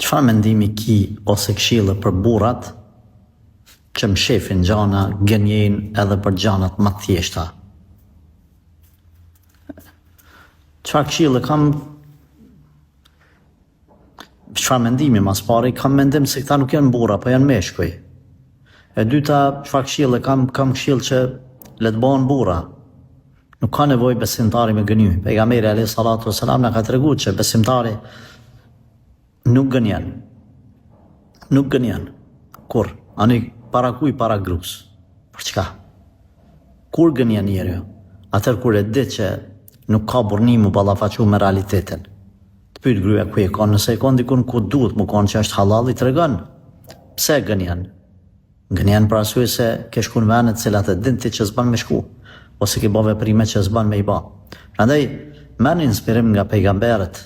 Çfarë mendimi ki ose këshillë për burrat që mshefin gjana, gënjejnë edhe për gjanat më të thjeshta? Çfarë këshillë kam? Çfarë mendimi mas pari? Kam mendim se këta nuk janë burra, po janë meshkuj. E dyta, çfarë këshillë kam këshillë që le të bëhen burra. Nuk ka nevojë besimtari me gënjy. Pejgamberi alayhi salatu wasalam na ka treguar që besimtari nuk gënjen. Nuk gënjen. Kur? Ani para kuj, para grus. Për çka? Kur gënjen njeriu? Atëherë kur e di që nuk ka burnim u ballafaqu me realitetin. Të pyet gruaja ku e ka, nëse e ka dikun ku duhet më konë që është halal, i tregon. Pse gënjen? Gënjen për arsye se ke shku në vende të cilat e din ti që s'ban me shku, ose ke bë veprime që s'ban me i bë. Prandaj merrni inspirim nga pejgamberët,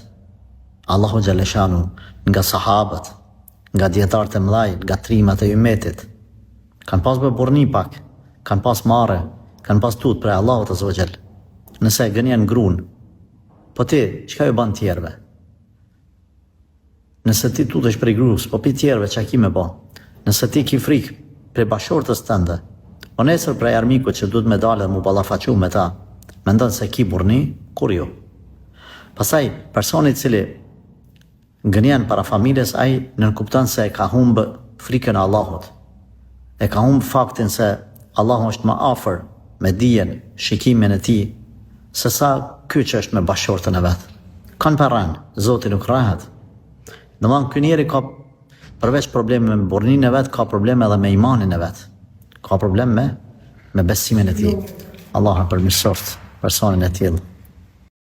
Allahu xhaleshanu, nga sahabët, nga dietarët e mëdhaj, nga trimat e ummetit. Kanë pas bërë burni pak, kanë pas marrë, kanë pas tut për Allahut azza wa xal. Nëse gënjen gruan, po ti çka ju bën tjerëve? Nëse ti tutesh për grus, po pi tjerëve çka ki me bë? Nëse ti ki frikë për bashortës tënde, o nesër prej armikut që duhet me dalë dhe mu ballafaqu me ta, mendon se ki burni, kur jo. Pastaj personi i cili gënjen para familjes, ai nënkupton se e ka humbë frikën e Allahut. E ka humbë faktin se Allahu është më afër me dijen, shikimin e tij, se sa ky që është me bashortën e vet. Kanë parran, Zoti nuk rahat. Domthon ky njeri ka përveç probleme me burninë e vet, ka probleme edhe me imanin e vet. Ka problem me besimin e tij. Allah përmirësoft personin e tillë.